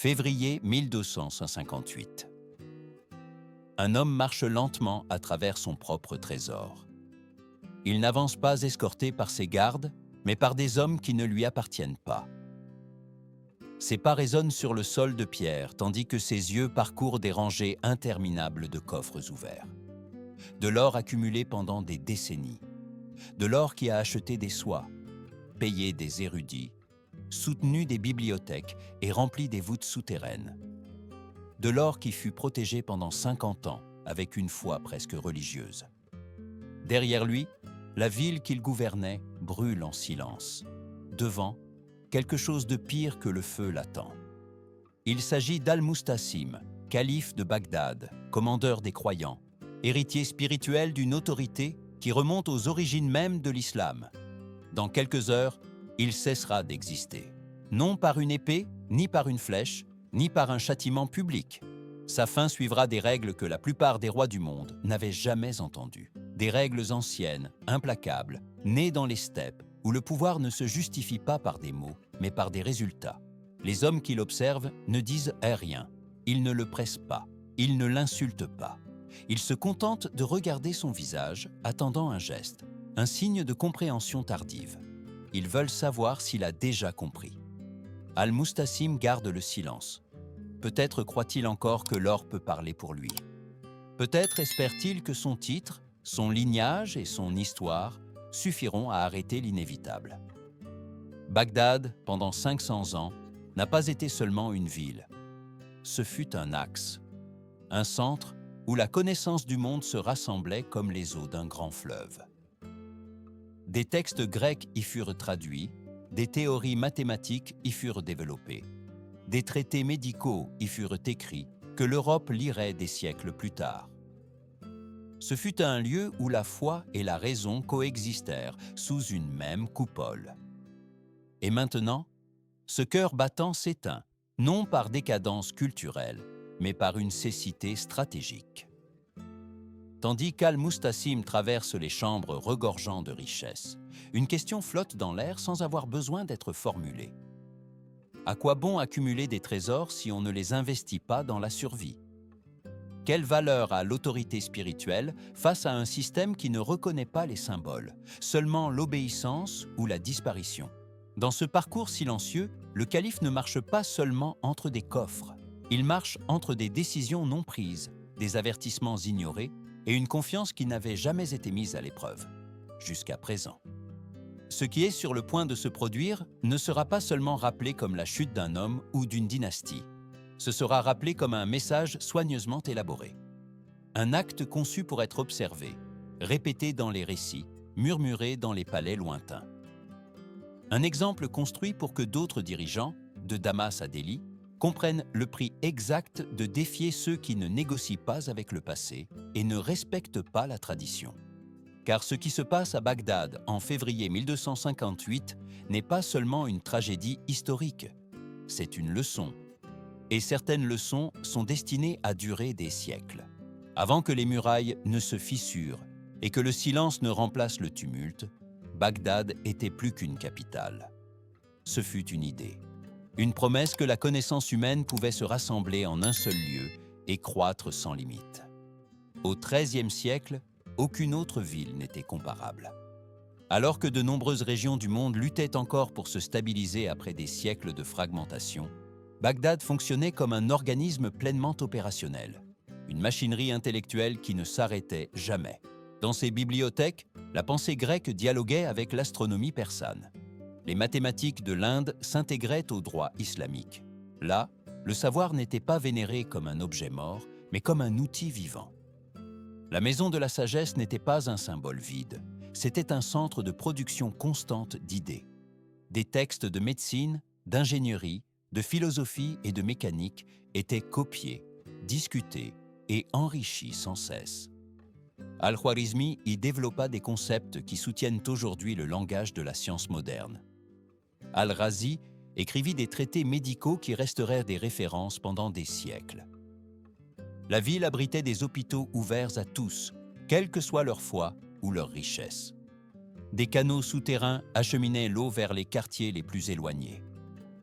Février 1258. Un homme marche lentement à travers son propre trésor. Il n'avance pas escorté par ses gardes, mais par des hommes qui ne lui appartiennent pas. Ses pas résonnent sur le sol de pierre, tandis que ses yeux parcourent des rangées interminables de coffres ouverts. De l'or accumulé pendant des décennies. De l'or qui a acheté des soies, payé des érudits, soutenu des bibliothèques et rempli des voûtes souterraines. De l'or qui fut protégé pendant 50 ans avec une foi presque religieuse. Derrière lui, la ville qu'il gouvernait brûle en silence. Devant, quelque chose de pire que le feu l'attend. Il s'agit d'Al-Mustasim, calife de Bagdad, commandeur des croyants, héritier spirituel d'une autorité qui remonte aux origines mêmes de l'islam. Dans quelques heures, il cessera d'exister. Non par une épée, ni par une flèche, ni par un châtiment public. Sa fin suivra des règles que la plupart des rois du monde n'avaient jamais entendues. Des règles anciennes, implacables, nées dans les steppes, où le pouvoir ne se justifie pas par des mots, mais par des résultats. Les hommes qui l'observent ne disent rien. Ils ne le pressent pas. Ils ne l'insultent pas. Ils se contentent de regarder son visage, attendant un geste, un signe de compréhension tardive. Ils veulent savoir s'il a déjà compris. Al-Mustasim garde le silence. Peut-être croit-il encore que l'or peut parler pour lui. Peut-être espère-t-il que son titre, son lignage et son histoire suffiront à arrêter l'inévitable. Bagdad, pendant 500 ans, n'a pas été seulement une ville. Ce fut un axe, un centre où la connaissance du monde se rassemblait comme les eaux d'un grand fleuve. Des textes grecs y furent traduits, des théories mathématiques y furent développées, des traités médicaux y furent écrits que l'Europe lirait des siècles plus tard. Ce fut un lieu où la foi et la raison coexistèrent sous une même coupole. Et maintenant, ce cœur battant s'éteint, non par décadence culturelle, mais par une cécité stratégique. Tandis qu'Al-Mustasim traverse les chambres regorgeant de richesses, une question flotte dans l'air sans avoir besoin d'être formulée. À quoi bon accumuler des trésors si on ne les investit pas dans la survie? Quelle valeur a l'autorité spirituelle face à un système qui ne reconnaît pas les symboles, seulement l'obéissance ou la disparition? Dans ce parcours silencieux, le calife ne marche pas seulement entre des coffres. Il marche entre des décisions non prises, des avertissements ignorés, et une confiance qui n'avait jamais été mise à l'épreuve, jusqu'à présent. Ce qui est sur le point de se produire ne sera pas seulement rappelé comme la chute d'un homme ou d'une dynastie. Ce sera rappelé comme un message soigneusement élaboré. Un acte conçu pour être observé, répété dans les récits, murmuré dans les palais lointains. Un exemple construit pour que d'autres dirigeants, de Damas à Delhi, comprennent le prix exact de défier ceux qui ne négocient pas avec le passé et ne respectent pas la tradition. Car ce qui se passe à Bagdad en février 1258 n'est pas seulement une tragédie historique, c'est une leçon. Et certaines leçons sont destinées à durer des siècles. Avant que les murailles ne se fissurent et que le silence ne remplace le tumulte, Bagdad était plus qu'une capitale. Ce fut une idée. Une promesse que la connaissance humaine pouvait se rassembler en un seul lieu et croître sans limite. Au XIIIe siècle, aucune autre ville n'était comparable. Alors que de nombreuses régions du monde luttaient encore pour se stabiliser après des siècles de fragmentation, Bagdad fonctionnait comme un organisme pleinement opérationnel, une machinerie intellectuelle qui ne s'arrêtait jamais. Dans ses bibliothèques, la pensée grecque dialoguait avec l'astronomie persane. Les mathématiques de l'Inde s'intégraient au droit islamique. Là, le savoir n'était pas vénéré comme un objet mort, mais comme un outil vivant. La maison de la sagesse n'était pas un symbole vide, c'était un centre de production constante d'idées. Des textes de médecine, d'ingénierie, de philosophie et de mécanique étaient copiés, discutés et enrichis sans cesse. Al-Khwarizmi y développa des concepts qui soutiennent aujourd'hui le langage de la science moderne. Al-Razi écrivit des traités médicaux qui restèrent des références pendant des siècles. La ville abritait des hôpitaux ouverts à tous, quelle que soit leur foi ou leur richesse. Des canaux souterrains acheminaient l'eau vers les quartiers les plus éloignés.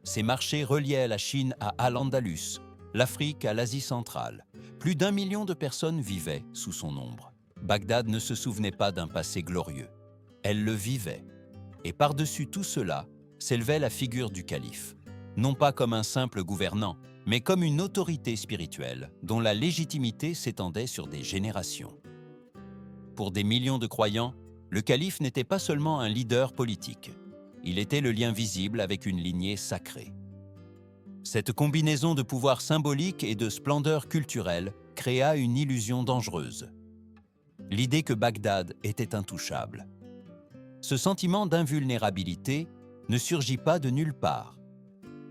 Ses marchés reliaient la Chine à Al-Andalus, l'Afrique à l'Asie centrale. Plus d'1 million de personnes vivaient sous son ombre. Bagdad ne se souvenait pas d'un passé glorieux. Elle le vivait. Et par-dessus tout cela, s'élevait la figure du calife. Non pas comme un simple gouvernant, mais comme une autorité spirituelle dont la légitimité s'étendait sur des générations. Pour des millions de croyants, le calife n'était pas seulement un leader politique. Il était le lien visible avec une lignée sacrée. Cette combinaison de pouvoir symbolique et de splendeur culturelle créa une illusion dangereuse. L'idée que Bagdad était intouchable. Ce sentiment d'invulnérabilité ne surgit pas de nulle part.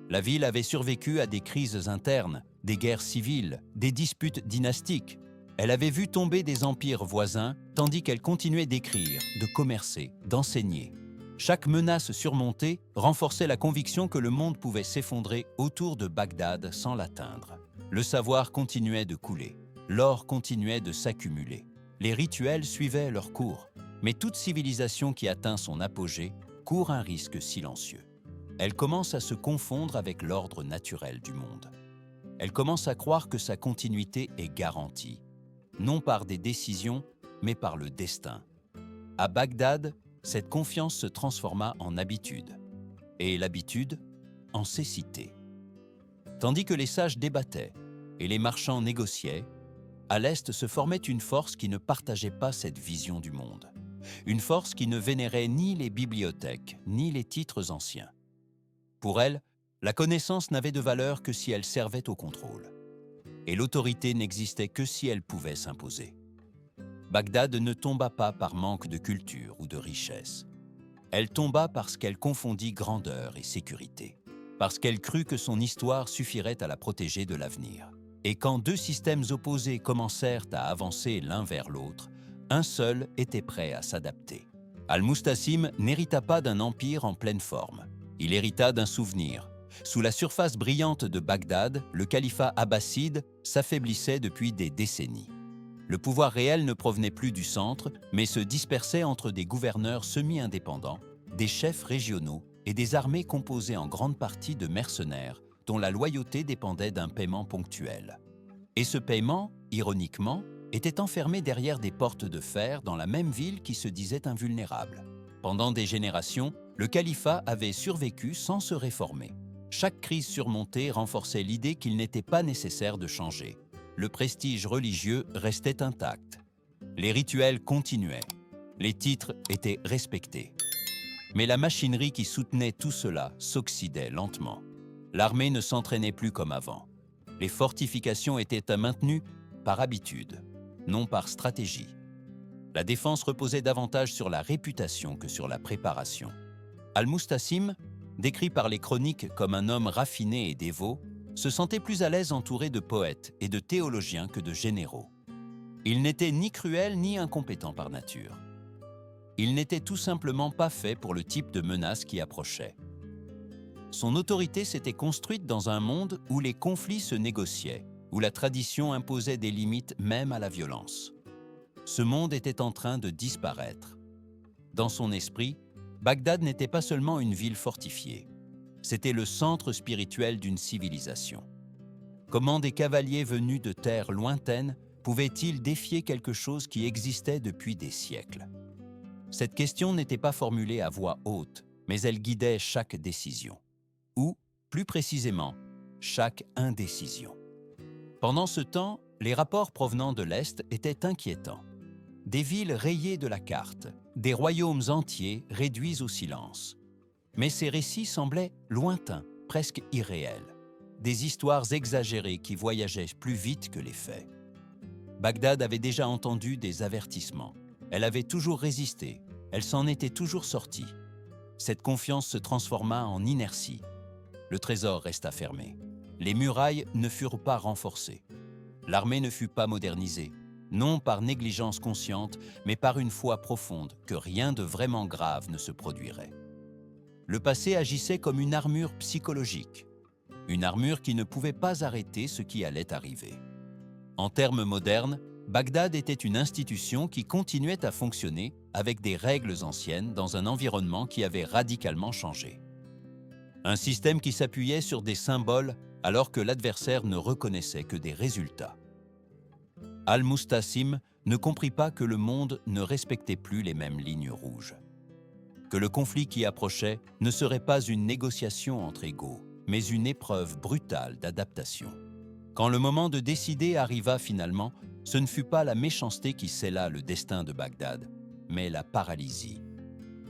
La ville avait survécu à des crises internes, des guerres civiles, des disputes dynastiques. Elle avait vu tomber des empires voisins, tandis qu'elle continuait d'écrire, de commercer, d'enseigner. Chaque menace surmontée renforçait la conviction que le monde pouvait s'effondrer autour de Bagdad sans l'atteindre. Le savoir continuait de couler, l'or continuait de s'accumuler. Les rituels suivaient leur cours, mais toute civilisation qui atteint son apogée court un risque silencieux. Elle commence à se confondre avec l'ordre naturel du monde. Elle commence à croire que sa continuité est garantie, non par des décisions, mais par le destin. À Bagdad, cette confiance se transforma en habitude, et l'habitude en cécité. Tandis que les sages débattaient et les marchands négociaient, à l'Est se formait une force qui ne partageait pas cette vision du monde. Une force qui ne vénérait ni les bibliothèques, ni les titres anciens. Pour elle, la connaissance n'avait de valeur que si elle servait au contrôle. Et l'autorité n'existait que si elle pouvait s'imposer. Bagdad ne tomba pas par manque de culture ou de richesse. Elle tomba parce qu'elle confondit grandeur et sécurité, parce qu'elle crut que son histoire suffirait à la protéger de l'avenir. Et quand deux systèmes opposés commencèrent à avancer l'un vers l'autre, un seul était prêt à s'adapter. Al-Mustasim n'hérita pas d'un empire en pleine forme. Il hérita d'un souvenir. Sous la surface brillante de Bagdad, le califat abbasside s'affaiblissait depuis des décennies. Le pouvoir réel ne provenait plus du centre, mais se dispersait entre des gouverneurs semi-indépendants, des chefs régionaux et des armées composées en grande partie de mercenaires dont la loyauté dépendait d'un paiement ponctuel. Et ce paiement, ironiquement, était enfermé derrière des portes de fer dans la même ville qui se disait invulnérable. Pendant des générations, le califat avait survécu sans se réformer. Chaque crise surmontée renforçait l'idée qu'il n'était pas nécessaire de changer. Le prestige religieux restait intact. Les rituels continuaient. Les titres étaient respectés. Mais la machinerie qui soutenait tout cela s'oxydait lentement. L'armée ne s'entraînait plus comme avant. Les fortifications étaient maintenues par habitude, non par stratégie. La défense reposait davantage sur la réputation que sur la préparation. Al-Mustasim, décrit par les chroniques comme un homme raffiné et dévot, se sentait plus à l'aise entouré de poètes et de théologiens que de généraux. Il n'était ni cruel ni incompétent par nature. Il n'était tout simplement pas fait pour le type de menace qui approchait. Son autorité s'était construite dans un monde où les conflits se négociaient, où la tradition imposait des limites même à la violence. Ce monde était en train de disparaître. Dans son esprit, Bagdad n'était pas seulement une ville fortifiée. C'était le centre spirituel d'une civilisation. Comment des cavaliers venus de terres lointaines pouvaient-ils défier quelque chose qui existait depuis des siècles? Cette question n'était pas formulée à voix haute, mais elle guidait chaque décision. Ou, plus précisément, chaque indécision. Pendant ce temps, les rapports provenant de l'Est étaient inquiétants. Des villes rayées de la carte, des royaumes entiers réduits au silence. Mais ces récits semblaient lointains, presque irréels. Des histoires exagérées qui voyageaient plus vite que les faits. Bagdad avait déjà entendu des avertissements. Elle avait toujours résisté, elle s'en était toujours sortie. Cette confiance se transforma en inertie. Le trésor resta fermé. Les murailles ne furent pas renforcées. L'armée ne fut pas modernisée, non par négligence consciente, mais par une foi profonde que rien de vraiment grave ne se produirait. Le passé agissait comme une armure psychologique, une armure qui ne pouvait pas arrêter ce qui allait arriver. En termes modernes, Bagdad était une institution qui continuait à fonctionner avec des règles anciennes dans un environnement qui avait radicalement changé. Un système qui s'appuyait sur des symboles alors que l'adversaire ne reconnaissait que des résultats. Al-Mustasim ne comprit pas que le monde ne respectait plus les mêmes lignes rouges. Que le conflit qui approchait ne serait pas une négociation entre égaux, mais une épreuve brutale d'adaptation. Quand le moment de décider arriva finalement, ce ne fut pas la méchanceté qui scella le destin de Bagdad, mais la paralysie.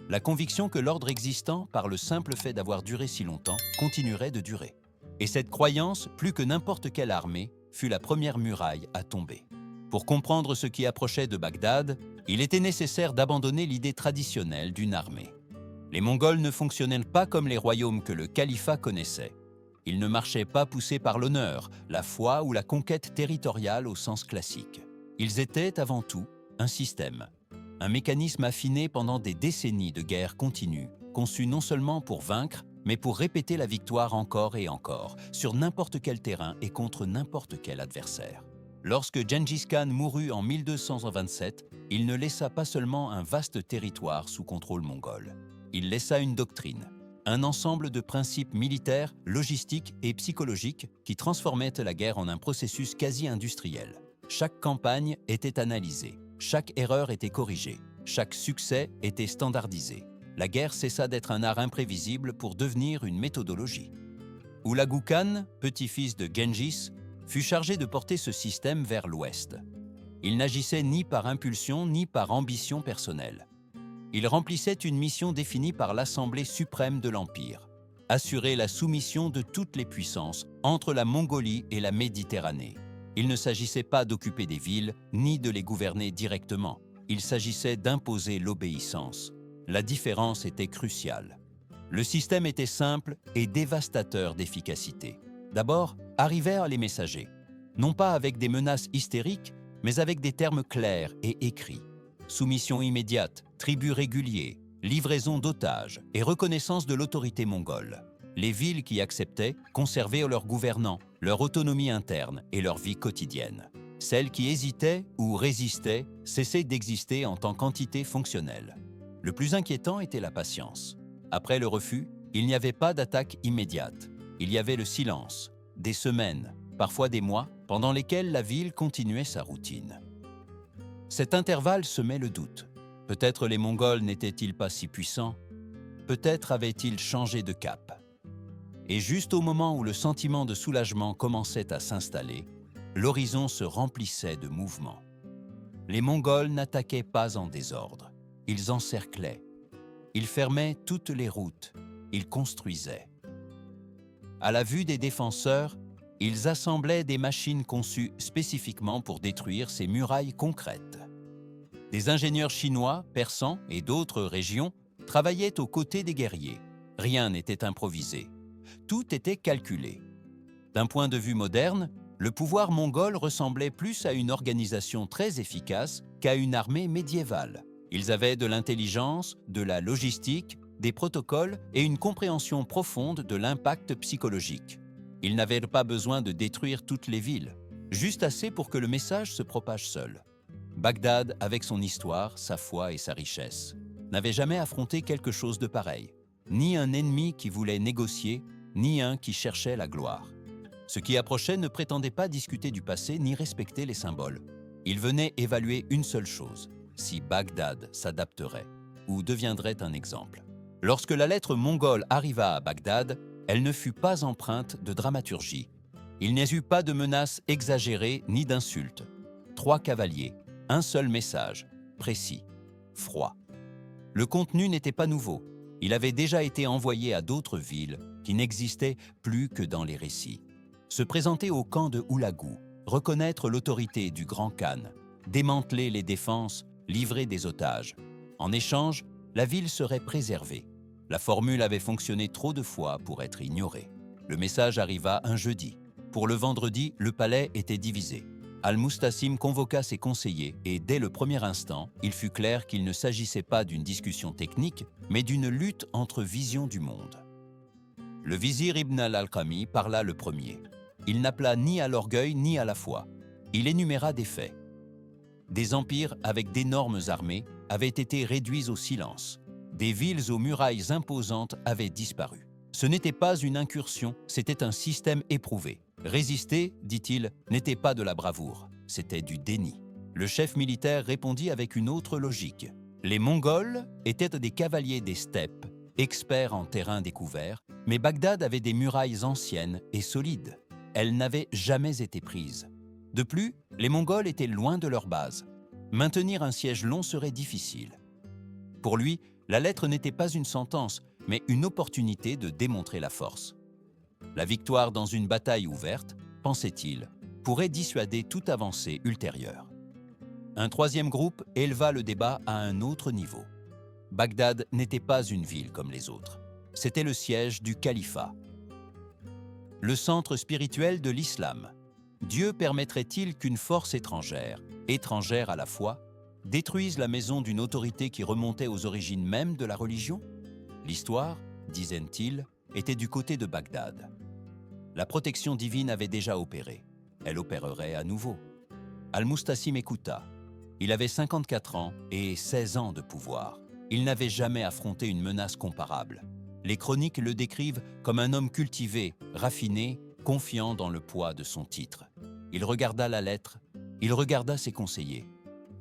La conviction que l'ordre existant, par le simple fait d'avoir duré si longtemps, continuerait de durer. Et cette croyance, plus que n'importe quelle armée, fut la première muraille à tomber. Pour comprendre ce qui approchait de Bagdad, il était nécessaire d'abandonner l'idée traditionnelle d'une armée. Les Mongols ne fonctionnaient pas comme les royaumes que le califat connaissait. Ils ne marchaient pas poussés par l'honneur, la foi ou la conquête territoriale au sens classique. Ils étaient avant tout un système, un mécanisme affiné pendant des décennies de guerre continue, conçu non seulement pour vaincre, mais pour répéter la victoire encore et encore, sur n'importe quel terrain et contre n'importe quel adversaire. Lorsque Gengis Khan mourut en 1227, il ne laissa pas seulement un vaste territoire sous contrôle mongol. Il laissa une doctrine, un ensemble de principes militaires, logistiques et psychologiques qui transformaient la guerre en un processus quasi-industriel. Chaque campagne était analysée, chaque erreur était corrigée, chaque succès était standardisé. La guerre cessa d'être un art imprévisible pour devenir une méthodologie. Hulagu Khan, petit-fils de Gengis, fut chargé de porter ce système vers l'ouest. Il n'agissait ni par impulsion ni par ambition personnelle. Il remplissait une mission définie par l'Assemblée suprême de l'Empire, assurer la soumission de toutes les puissances entre la Mongolie et la Méditerranée. Il ne s'agissait pas d'occuper des villes, ni de les gouverner directement. Il s'agissait d'imposer l'obéissance. La différence était cruciale. Le système était simple et dévastateur d'efficacité. D'abord, arrivèrent les messagers, non pas avec des menaces hystériques, mais avec des termes clairs et écrits. Soumission immédiate, tribut régulier, livraison d'otages et reconnaissance de l'autorité mongole. Les villes qui acceptaient conservaient leurs gouvernants, leur autonomie interne et leur vie quotidienne. Celles qui hésitaient ou résistaient cessaient d'exister en tant qu'entité fonctionnelle. Le plus inquiétant était la patience. Après le refus, il n'y avait pas d'attaque immédiate. Il y avait le silence, des semaines, parfois des mois, pendant lesquels la ville continuait sa routine. Cet intervalle semait le doute. Peut-être les Mongols n'étaient-ils pas si puissants, peut-être avaient-ils changé de cap. Et juste au moment où le sentiment de soulagement commençait à s'installer, l'horizon se remplissait de mouvements. Les Mongols n'attaquaient pas en désordre, ils encerclaient, ils fermaient toutes les routes, ils construisaient. À la vue des défenseurs, ils assemblaient des machines conçues spécifiquement pour détruire ces murailles concrètes. Des ingénieurs chinois, persans et d'autres régions travaillaient aux côtés des guerriers. Rien n'était improvisé. Tout était calculé. D'un point de vue moderne, le pouvoir mongol ressemblait plus à une organisation très efficace qu'à une armée médiévale. Ils avaient de l'intelligence, de la logistique, des protocoles et une compréhension profonde de l'impact psychologique. Ils n'avaient pas besoin de détruire toutes les villes, juste assez pour que le message se propage seul. Bagdad, avec son histoire, sa foi et sa richesse, n'avait jamais affronté quelque chose de pareil. Ni un ennemi qui voulait négocier, ni un qui cherchait la gloire. Ce qui approchait ne prétendait pas discuter du passé ni respecter les symboles. Il venait évaluer une seule chose, si Bagdad s'adapterait ou deviendrait un exemple. Lorsque la lettre mongole arriva à Bagdad, elle ne fut pas empreinte de dramaturgie. Il n'y eut pas de menaces exagérées ni d'insultes. 3 cavaliers, un seul message, précis, froid. Le contenu n'était pas nouveau. Il avait déjà été envoyé à d'autres villes qui n'existaient plus que dans les récits. Se présenter au camp de Hulagu, reconnaître l'autorité du grand Khan, démanteler les défenses, livrer des otages. En échange, la ville serait préservée. La formule avait fonctionné trop de fois pour être ignorée. Le message arriva un jeudi. Pour le vendredi, le palais était divisé. Al-Mustasim convoqua ses conseillers et dès le premier instant, il fut clair qu'il ne s'agissait pas d'une discussion technique, mais d'une lutte entre visions du monde. Le vizir Ibn al-Alqami parla le premier. Il n'appela ni à l'orgueil ni à la foi. Il énuméra des faits. Des empires avec d'énormes armées avaient été réduits au silence. Des villes aux murailles imposantes avaient disparu. Ce n'était pas une incursion, c'était un système éprouvé. Résister, dit-il, n'était pas de la bravoure, c'était du déni. Le chef militaire répondit avec une autre logique. Les Mongols étaient des cavaliers des steppes, experts en terrain découvert, mais Bagdad avait des murailles anciennes et solides. Elles n'avaient jamais été prises. De plus, les Mongols étaient loin de leur base. Maintenir un siège long serait difficile. Pour lui, la lettre n'était pas une sentence, mais une opportunité de démontrer la force. La victoire dans une bataille ouverte, pensait-il, pourrait dissuader toute avancée ultérieure. Un troisième groupe éleva le débat à un autre niveau. Bagdad n'était pas une ville comme les autres. C'était le siège du califat. Le centre spirituel de l'islam. Dieu permettrait-il qu'une force étrangère, étrangère à la fois, détruise la maison d'une autorité qui remontait aux origines mêmes de la religion? L'histoire, disaient-ils, était du côté de Bagdad. La protection divine avait déjà opéré. Elle opérerait à nouveau. Al-Mustasim écouta. Il avait 54 ans et 16 ans de pouvoir. Il n'avait jamais affronté une menace comparable. Les chroniques le décrivent comme un homme cultivé, raffiné, confiant dans le poids de son titre. Il regarda la lettre, il regarda ses conseillers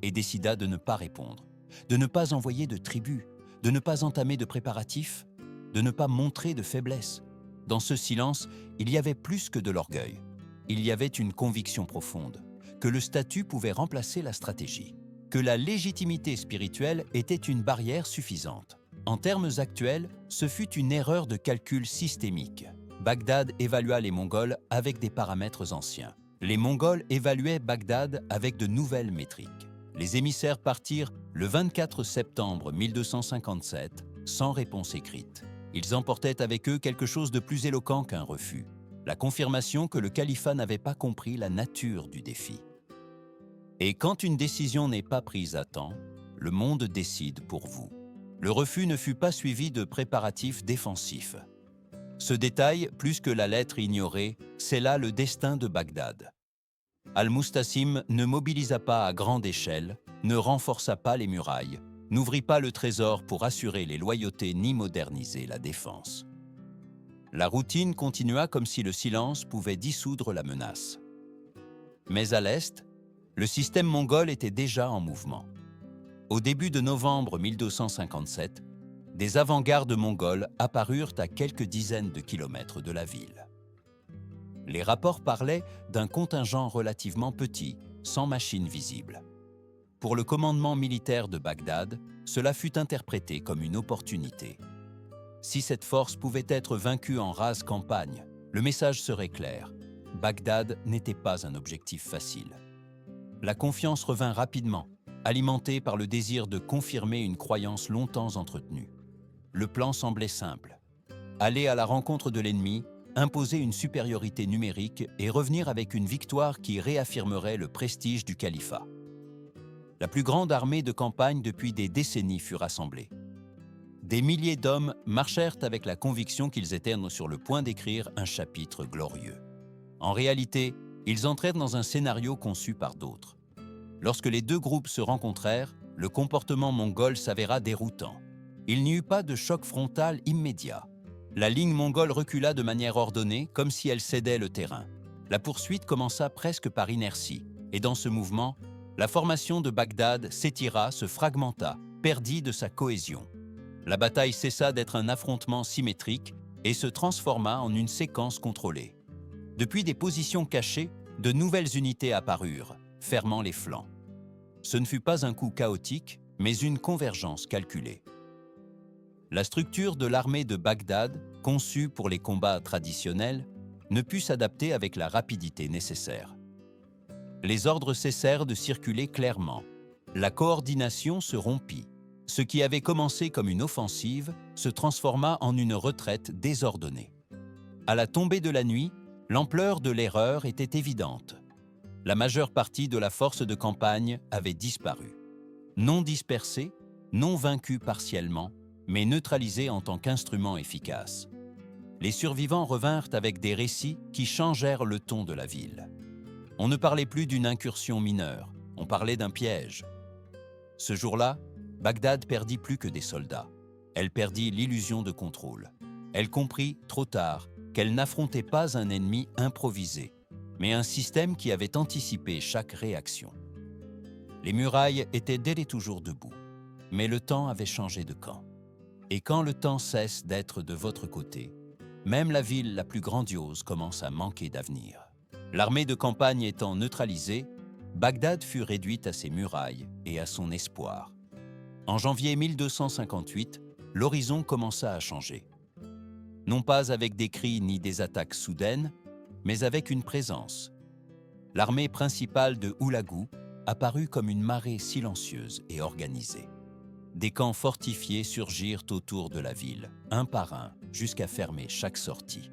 et décida de ne pas répondre, de ne pas envoyer de tribut, de ne pas entamer de préparatifs, de ne pas montrer de faiblesse. Dans ce silence, il y avait plus que de l'orgueil. Il y avait une conviction profonde, que le statut pouvait remplacer la stratégie, que la légitimité spirituelle était une barrière suffisante. En termes actuels, ce fut une erreur de calcul systémique. Bagdad évalua les Mongols avec des paramètres anciens. Les Mongols évaluaient Bagdad avec de nouvelles métriques. Les émissaires partirent le 24 septembre 1257 sans réponse écrite. Ils emportaient avec eux quelque chose de plus éloquent qu'un refus, la confirmation que le califat n'avait pas compris la nature du défi. Et quand une décision n'est pas prise à temps, le monde décide pour vous. Le refus ne fut pas suivi de préparatifs défensifs. Ce détail, plus que la lettre ignorée, scella le destin de Bagdad. Al-Mustasim ne mobilisa pas à grande échelle, ne renforça pas les murailles, n'ouvrit pas le trésor pour assurer les loyautés ni moderniser la défense. La routine continua comme si le silence pouvait dissoudre la menace. Mais à l'est, le système mongol était déjà en mouvement. Au début de novembre 1257, des avant-gardes mongols apparurent à quelques dizaines de kilomètres de la ville. Les rapports parlaient d'un contingent relativement petit, sans machine visible. Pour le commandement militaire de Bagdad, cela fut interprété comme une opportunité. Si cette force pouvait être vaincue en rase campagne, le message serait clair. Bagdad n'était pas un objectif facile. La confiance revint rapidement, alimentée par le désir de confirmer une croyance longtemps entretenue. Le plan semblait simple. Aller à la rencontre de l'ennemi, imposer une supériorité numérique et revenir avec une victoire qui réaffirmerait le prestige du califat. La plus grande armée de campagne depuis des décennies fut rassemblée. Des milliers d'hommes marchèrent avec la conviction qu'ils étaient sur le point d'écrire un chapitre glorieux. En réalité, ils entrèrent dans un scénario conçu par d'autres. Lorsque les deux groupes se rencontrèrent, le comportement mongol s'avéra déroutant. Il n'y eut pas de choc frontal immédiat. La ligne mongole recula de manière ordonnée, comme si elle cédait le terrain. La poursuite commença presque par inertie, et dans ce mouvement, la formation de Bagdad s'étira, se fragmenta, perdit de sa cohésion. La bataille cessa d'être un affrontement symétrique et se transforma en une séquence contrôlée. Depuis des positions cachées, de nouvelles unités apparurent, fermant les flancs. Ce ne fut pas un coup chaotique, mais une convergence calculée. La structure de l'armée de Bagdad, conçue pour les combats traditionnels, ne put s'adapter avec la rapidité nécessaire. Les ordres cessèrent de circuler clairement. La coordination se rompit. Ce qui avait commencé comme une offensive se transforma en une retraite désordonnée. À la tombée de la nuit, l'ampleur de l'erreur était évidente. La majeure partie de la force de campagne avait disparu. Non dispersée, non vaincue partiellement, mais neutralisée en tant qu'instrument efficace. Les survivants revinrent avec des récits qui changèrent le ton de la ville. On ne parlait plus d'une incursion mineure, on parlait d'un piège. Ce jour-là, Bagdad perdit plus que des soldats. Elle perdit l'illusion de contrôle. Elle comprit, trop tard, qu'elle n'affrontait pas un ennemi improvisé, mais un système qui avait anticipé chaque réaction. Les murailles étaient dès les toujours debout, mais le temps avait changé de camp. Et quand le temps cesse d'être de votre côté, même la ville la plus grandiose commence à manquer d'avenir. L'armée de campagne étant neutralisée, Bagdad fut réduite à ses murailles et à son espoir. En janvier 1258, l'horizon commença à changer. Non pas avec des cris ni des attaques soudaines, mais avec une présence. L'armée principale de Hulagu apparut comme une marée silencieuse et organisée. Des camps fortifiés surgirent autour de la ville, un par un, jusqu'à fermer chaque sortie.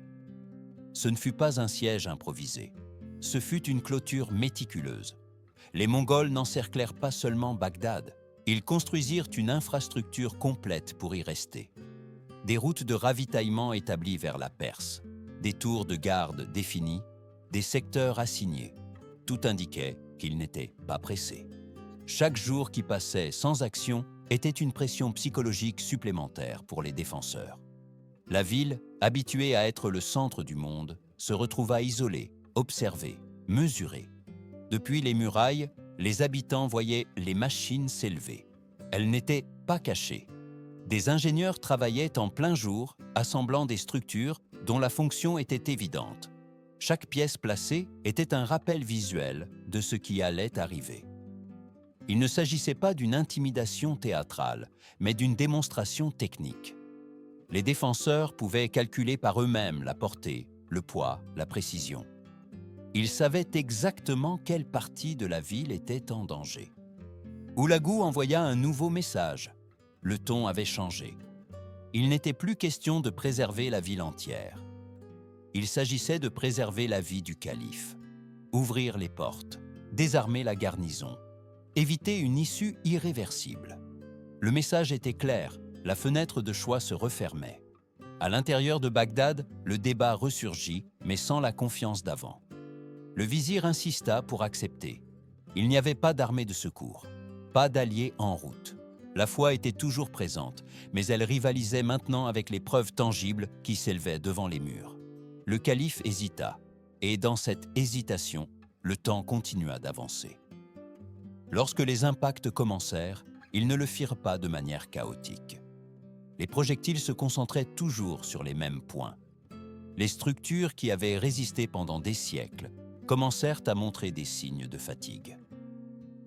Ce ne fut pas un siège improvisé, ce fut une clôture méticuleuse. Les Mongols n'encerclèrent pas seulement Bagdad, ils construisirent une infrastructure complète pour y rester. Des routes de ravitaillement établies vers la Perse, des tours de garde définies, des secteurs assignés. Tout indiquait qu'ils n'étaient pas pressés. Chaque jour qui passait sans action était une pression psychologique supplémentaire pour les défenseurs. La ville, habituée à être le centre du monde, se retrouva isolée, observée, mesurée. Depuis les murailles, les habitants voyaient les machines s'élever. Elles n'étaient pas cachées. Des ingénieurs travaillaient en plein jour, assemblant des structures dont la fonction était évidente. Chaque pièce placée était un rappel visuel de ce qui allait arriver. Il ne s'agissait pas d'une intimidation théâtrale, mais d'une démonstration technique. Les défenseurs pouvaient calculer par eux-mêmes la portée, le poids, la précision. Ils savaient exactement quelle partie de la ville était en danger. Hulagu envoya un nouveau message. Le ton avait changé. Il n'était plus question de préserver la ville entière. Il s'agissait de préserver la vie du calife. Ouvrir les portes, désarmer la garnison, éviter une issue irréversible. Le message était clair, la fenêtre de choix se refermait. À l'intérieur de Bagdad, le débat ressurgit, mais sans la confiance d'avant. Le vizir insista pour accepter. Il n'y avait pas d'armée de secours, pas d'alliés en route. La foi était toujours présente, mais elle rivalisait maintenant avec les preuves tangibles qui s'élevaient devant les murs. Le calife hésita, et dans cette hésitation, le temps continua d'avancer. Lorsque les impacts commencèrent, ils ne le firent pas de manière chaotique. Les projectiles se concentraient toujours sur les mêmes points. Les structures qui avaient résisté pendant des siècles commencèrent à montrer des signes de fatigue.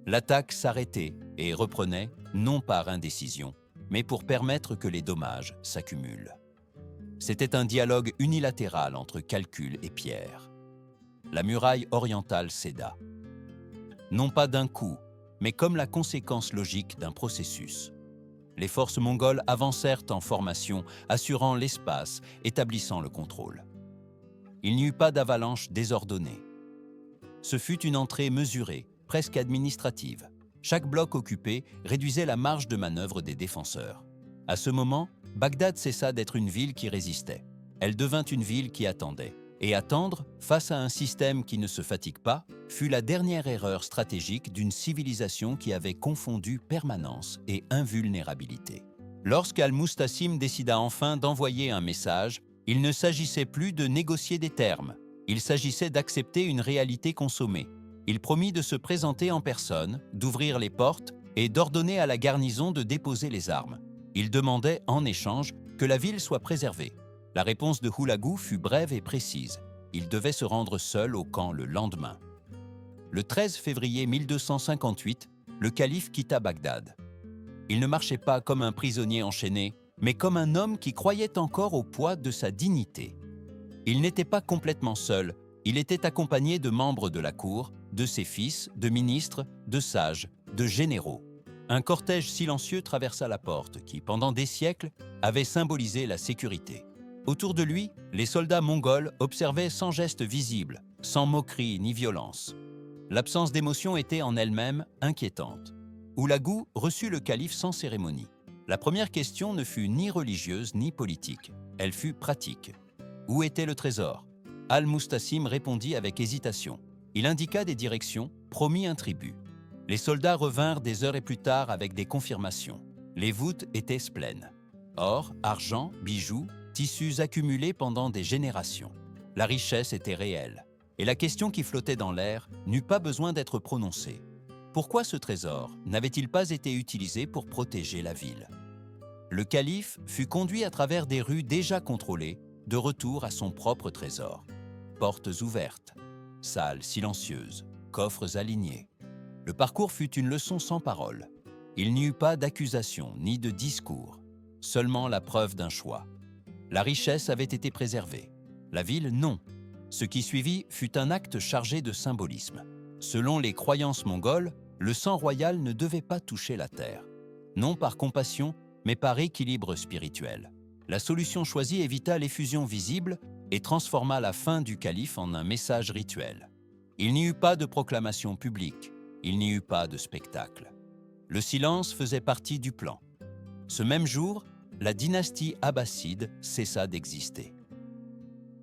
L'attaque s'arrêtait et reprenait, non par indécision, mais pour permettre que les dommages s'accumulent. C'était un dialogue unilatéral entre calcul et pierre. La muraille orientale céda. Non pas d'un coup, mais comme la conséquence logique d'un processus. Les forces mongoles avancèrent en formation, assurant l'espace, établissant le contrôle. Il n'y eut pas d'avalanche désordonnée. Ce fut une entrée mesurée, presque administrative. Chaque bloc occupé réduisait la marge de manœuvre des défenseurs. À ce moment, Bagdad cessa d'être une ville qui résistait. Elle devint une ville qui attendait. Et attendre, face à un système qui ne se fatigue pas, fut la dernière erreur stratégique d'une civilisation qui avait confondu permanence et invulnérabilité. Lorsqu'Al-Mustasim décida enfin d'envoyer un message, il ne s'agissait plus de négocier des termes, il s'agissait d'accepter une réalité consommée. Il promit de se présenter en personne, d'ouvrir les portes et d'ordonner à la garnison de déposer les armes. Il demandait, en échange, que la ville soit préservée. La réponse de Hulagu fut brève et précise. Il devait se rendre seul au camp le lendemain. Le 13 février 1258, le calife quitta Bagdad. Il ne marchait pas comme un prisonnier enchaîné, mais comme un homme qui croyait encore au poids de sa dignité. Il n'était pas complètement seul, il était accompagné de membres de la cour, de ses fils, de ministres, de sages, de généraux. Un cortège silencieux traversa la porte qui, pendant des siècles, avait symbolisé la sécurité. Autour de lui, les soldats mongols observaient sans geste visible, sans moquerie ni violence. L'absence d'émotion était en elle-même inquiétante. Hulagu reçut le calife sans cérémonie. La première question ne fut ni religieuse ni politique, elle fut pratique. Où était le trésor? Al-Mustasim répondit avec hésitation. Il indiqua des directions, promit un tribut. Les soldats revinrent des heures et plus tard avec des confirmations. Les voûtes étaient pleines. Or, argent, bijoux, tissus accumulés pendant des générations. La richesse était réelle, et la question qui flottait dans l'air n'eut pas besoin d'être prononcée. Pourquoi ce trésor n'avait-il pas été utilisé pour protéger la ville? Le calife fut conduit à travers des rues déjà contrôlées, de retour à son propre trésor. Portes ouvertes, salles silencieuses, coffres alignés. Le parcours fut une leçon sans parole. Il n'y eut pas d'accusation ni de discours, seulement la preuve d'un choix. La richesse avait été préservée, la ville non. Ce qui suivit fut un acte chargé de symbolisme. Selon les croyances mongoles, le sang royal ne devait pas toucher la terre, non par compassion, mais par équilibre spirituel. La solution choisie évita l'effusion visible et transforma la fin du calife en un message rituel. Il n'y eut pas de proclamation publique, il n'y eut pas de spectacle. Le silence faisait partie du plan. Ce même jour, la dynastie abbasside cessa d'exister.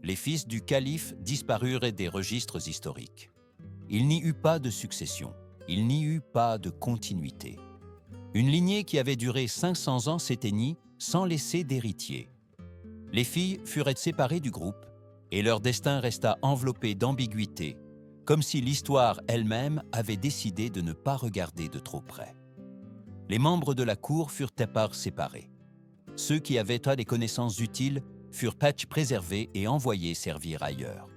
Les fils du calife disparurent des registres historiques. Il n'y eut pas de succession, il n'y eut pas de continuité. Une lignée qui avait duré 500 ans s'éteignit sans laisser d'héritier. Les filles furent séparées du groupe et leur destin resta enveloppé d'ambiguïté, comme si l'histoire elle-même avait décidé de ne pas regarder de trop près. Les membres de la cour furent à part séparés. Ceux qui avaient des connaissances utiles furent préservés et envoyés servir ailleurs.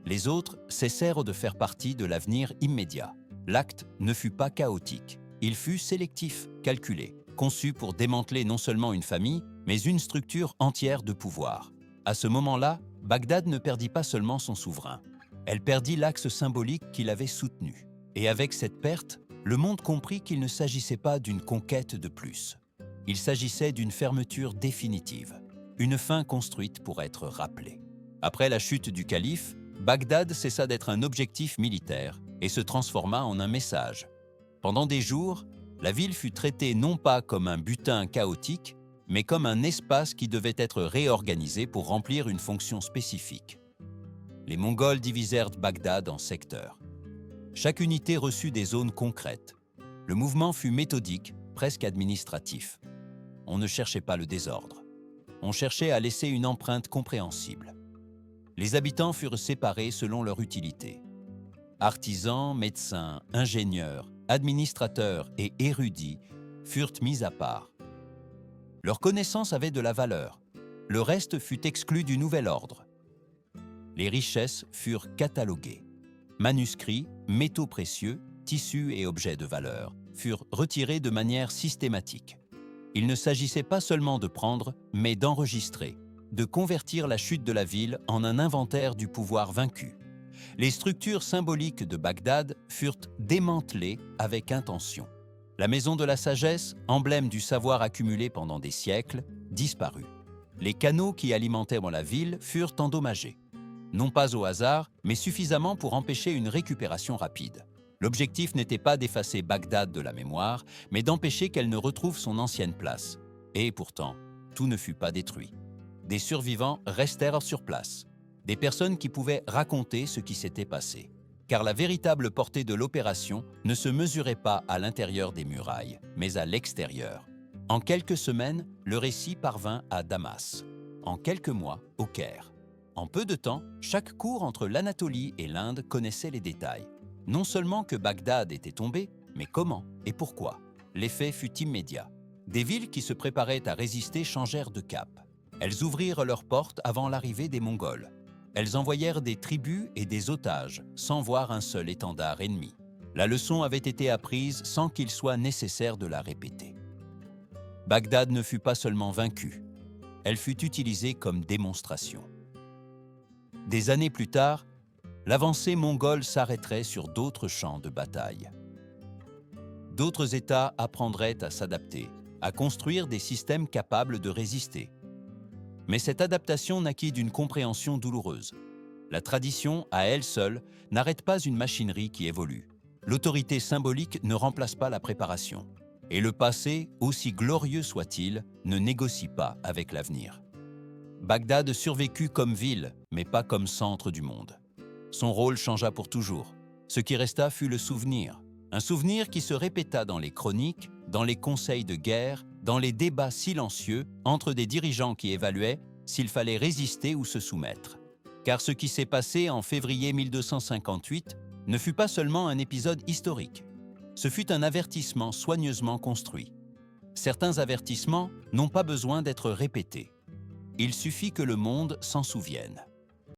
Les autres cessèrent de faire partie de l'avenir immédiat. L'acte ne fut pas chaotique, il fut sélectif, calculé, conçu pour démanteler non seulement une famille, mais une structure entière de pouvoir. À ce moment-là, Bagdad ne perdit pas seulement son souverain, elle perdit l'axe symbolique qui l'avait soutenu. Et avec cette perte, le monde comprit qu'il ne s'agissait pas d'une conquête de plus. Il s'agissait d'une fermeture définitive, une fin construite pour être rappelée. Après la chute du calife, Bagdad cessa d'être un objectif militaire et se transforma en un message. Pendant des jours, la ville fut traitée non pas comme un butin chaotique, mais comme un espace qui devait être réorganisé pour remplir une fonction spécifique. Les Mongols divisèrent Bagdad en secteurs. Chaque unité reçut des zones concrètes. Le mouvement fut méthodique, presque administratif. On ne cherchait pas le désordre. On cherchait à laisser une empreinte compréhensible. Les habitants furent séparés selon leur utilité. Artisans, médecins, ingénieurs, administrateurs et érudits furent mis à part. Leurs connaissances avaient de la valeur. Le reste fut exclu du nouvel ordre. Les richesses furent cataloguées. Manuscrits, métaux précieux, tissus et objets de valeur furent retirés de manière systématique. Il ne s'agissait pas seulement de prendre, mais d'enregistrer, de convertir la chute de la ville en un inventaire du pouvoir vaincu. Les structures symboliques de Bagdad furent démantelées avec intention. La maison de la sagesse, emblème du savoir accumulé pendant des siècles, disparut. Les canaux qui alimentaient la ville furent endommagés. Non pas au hasard, mais suffisamment pour empêcher une récupération rapide. L'objectif n'était pas d'effacer Bagdad de la mémoire, mais d'empêcher qu'elle ne retrouve son ancienne place. Et pourtant, tout ne fut pas détruit. Des survivants restèrent sur place. Des personnes qui pouvaient raconter ce qui s'était passé. Car la véritable portée de l'opération ne se mesurait pas à l'intérieur des murailles, mais à l'extérieur. En quelques semaines, le récit parvint à Damas. En quelques mois, au Caire. En peu de temps, chaque cour entre l'Anatolie et l'Inde connaissait les détails. Non seulement que Bagdad était tombé, mais comment et pourquoi. L'effet fut immédiat. Des villes qui se préparaient à résister changèrent de cap. Elles ouvrirent leurs portes avant l'arrivée des Mongols. Elles envoyèrent des tribus et des otages, sans voir un seul étendard ennemi. La leçon avait été apprise sans qu'il soit nécessaire de la répéter. Bagdad ne fut pas seulement vaincue, elle fut utilisée comme démonstration. Des années plus tard, l'avancée mongole s'arrêterait sur d'autres champs de bataille. D'autres États apprendraient à s'adapter, à construire des systèmes capables de résister. Mais cette adaptation naquit d'une compréhension douloureuse. La tradition, à elle seule, n'arrête pas une machinerie qui évolue. L'autorité symbolique ne remplace pas la préparation. Et le passé, aussi glorieux soit-il, ne négocie pas avec l'avenir. Bagdad survécut comme ville, mais pas comme centre du monde. Son rôle changea pour toujours. Ce qui resta fut le souvenir. Un souvenir qui se répéta dans les chroniques, dans les conseils de guerre, dans les débats silencieux entre des dirigeants qui évaluaient s'il fallait résister ou se soumettre. Car ce qui s'est passé en février 1258 ne fut pas seulement un épisode historique. Ce fut un avertissement soigneusement construit. Certains avertissements n'ont pas besoin d'être répétés. Il suffit que le monde s'en souvienne.